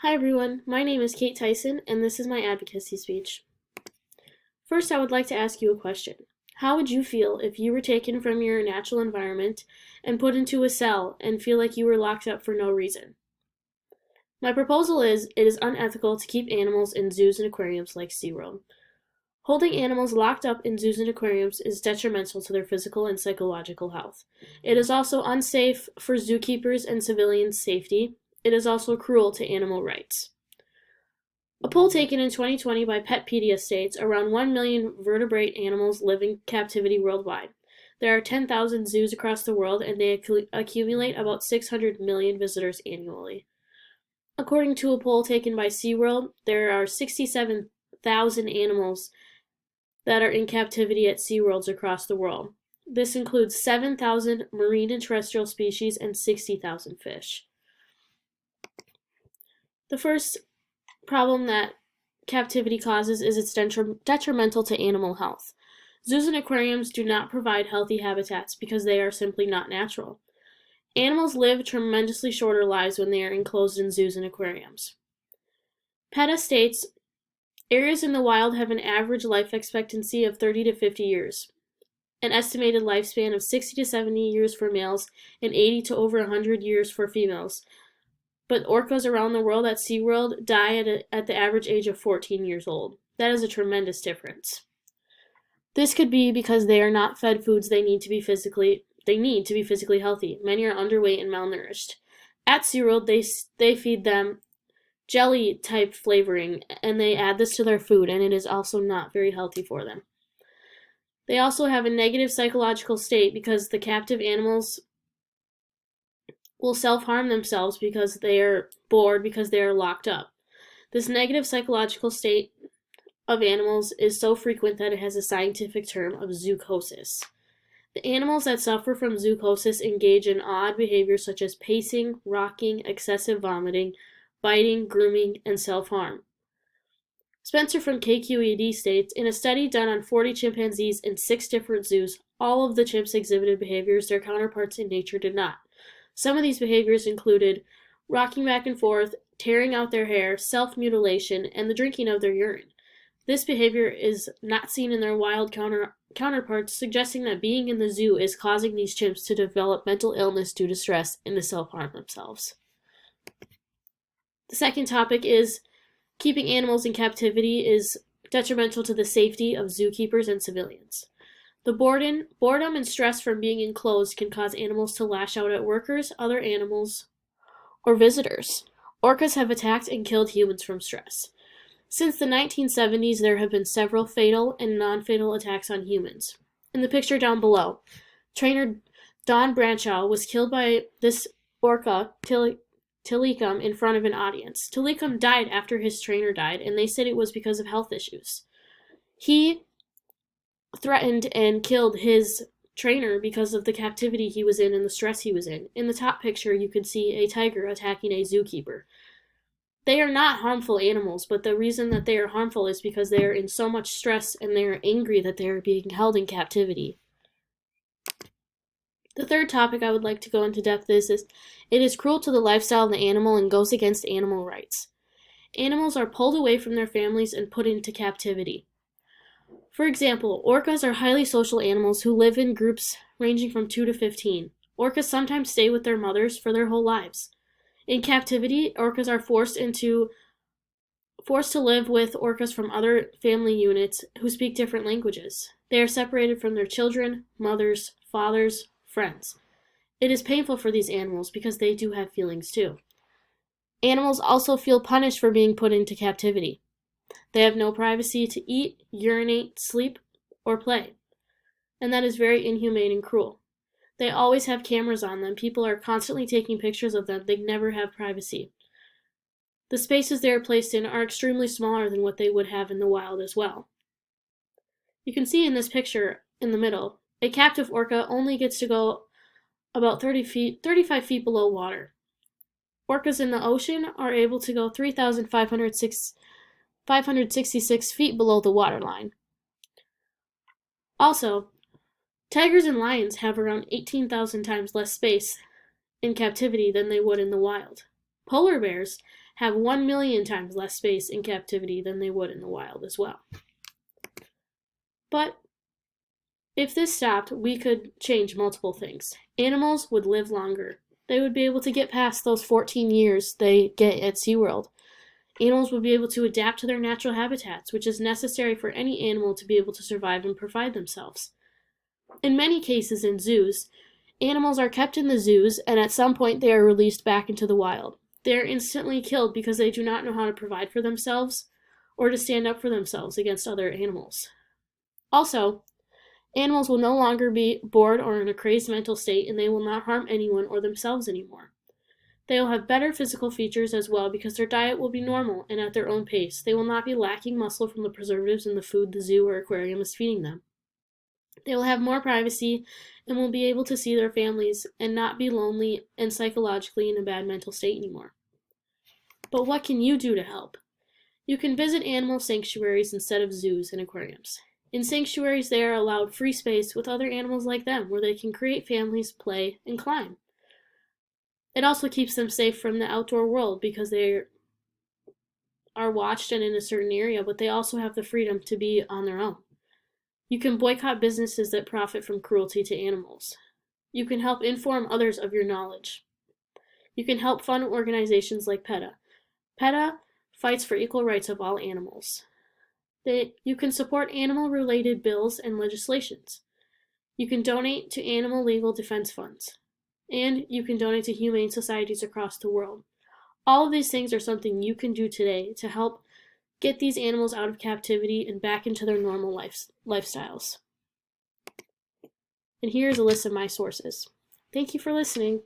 Hi everyone, my name is Kate Tyson, and this is my advocacy speech. First, I would like to ask you a question. How would you feel if you were taken from your natural environment and put into a cell and feel like you were locked up for no reason? My proposal is it is unethical to keep animals in zoos and aquariums like SeaWorld. Holding animals locked up in zoos and aquariums is detrimental to their physical and psychological health. It is also unsafe for zookeepers and civilians' safety. It is also cruel to animal rights. A poll taken in 2020 by Petpedia states around 1 million vertebrate animals live in captivity worldwide. There are 10,000 zoos across the world, and they accumulate about 600 million visitors annually. According to a poll taken by SeaWorld, there are 67,000 animals that are in captivity at SeaWorlds across the world. This includes 7,000 marine and terrestrial species and 60,000 fish. The first problem that captivity causes is it's detrimental to animal health. Zoos and aquariums do not provide healthy habitats because they are simply not natural. Animals live tremendously shorter lives when they are enclosed in zoos and aquariums. PETA states areas in the wild have an average life expectancy of 30 to 50 years, an estimated lifespan of 60 to 70 years for males and 80 to over 100 years for females. But orcas around the world at SeaWorld die at the average age of 14 years old. That is a tremendous difference. This could be because they are not fed foods they need to be physically healthy. Many are underweight and malnourished. At SeaWorld, they feed them jelly type flavoring, and they add this to their food, and it is also not very healthy for them. They also have a negative psychological state because the captive animals will self-harm themselves because they are bored because they are locked up. This negative psychological state of animals is so frequent that it has a scientific term of zoochosis. The animals that suffer from zoochosis engage in odd behaviors such as pacing, rocking, excessive vomiting, biting, grooming, and self-harm. Spencer from KQED states, in a study done on 40 chimpanzees in 6 different zoos, all of the chimps exhibited behaviors their counterparts in nature did not. Some of these behaviors included rocking back and forth, tearing out their hair, self-mutilation, and the drinking of their urine. This behavior is not seen in their wild counterparts, suggesting that being in the zoo is causing these chimps to develop mental illness due to stress and to self-harm themselves. The second topic is keeping animals in captivity is detrimental to the safety of zookeepers and civilians. The boredom and stress from being enclosed can cause animals to lash out at workers, other animals, or visitors. Orcas have attacked and killed humans from stress. Since the 1970s, there have been several fatal and non-fatal attacks on humans. In the picture down below, trainer Don Bradshaw was killed by this orca, Tilikum, in front of an audience. Tilikum died after his trainer died, and they said it was because of health issues. He threatened and killed his trainer because of the captivity he was in and the stress he was in. In the top picture, you can see a tiger attacking a zookeeper. They are not harmful animals, but the reason that they are harmful is because they are in so much stress and they are angry that they are being held in captivity. The third topic I would like to go into depth is it is cruel to the lifestyle of the animal and goes against animal rights. Animals are pulled away from their families and put into captivity. For example, orcas are highly social animals who live in groups ranging from 2 to 15. Orcas sometimes stay with their mothers for their whole lives. In captivity, orcas are forced to live with orcas from other family units who speak different languages. They are separated from their children, mothers, fathers, friends. It is painful for these animals because they do have feelings too. Animals also feel punished for being put into captivity. They have no privacy to eat, urinate, sleep, or play. And that is very inhumane and cruel. They always have cameras on them. People are constantly taking pictures of them. They never have privacy. The spaces they are placed in are extremely smaller than what they would have in the wild as well. You can see in this picture in the middle, a captive orca only gets to go about 35 feet below water. Orcas in the ocean are able to go 3,566 feet below the waterline. Also, tigers and lions have around 18,000 times less space in captivity than they would in the wild. Polar bears have 1 million times less space in captivity than they would in the wild as well. But if this stopped, we could change multiple things. Animals would live longer. They would be able to get past those 14 years they get at SeaWorld. Animals would be able to adapt to their natural habitats, which is necessary for any animal to be able to survive and provide themselves. In many cases in zoos, animals are kept in the zoos and at some point they are released back into the wild. They are instantly killed because they do not know how to provide for themselves or to stand up for themselves against other animals. Also, animals will no longer be bored or in a crazed mental state, and they will not harm anyone or themselves anymore. They will have better physical features as well because their diet will be normal and at their own pace. They will not be lacking muscle from the preservatives in the food the zoo or aquarium is feeding them. They will have more privacy and will be able to see their families and not be lonely and psychologically in a bad mental state anymore. But what can you do to help? You can visit animal sanctuaries instead of zoos and aquariums. In sanctuaries, they are allowed free space with other animals like them where they can create families, play, and climb. It also keeps them safe from the outdoor world because they are watched and in a certain area, but they also have the freedom to be on their own. You can boycott businesses that profit from cruelty to animals. You can help inform others of your knowledge. You can help fund organizations like PETA. PETA fights for equal rights of all animals. You can support animal-related bills and legislations. You can donate to animal legal defense funds. And you can donate to humane societies across the world. All of these things are something you can do today to help get these animals out of captivity and back into their normal lifestyles. And here's a list of my sources. Thank you for listening.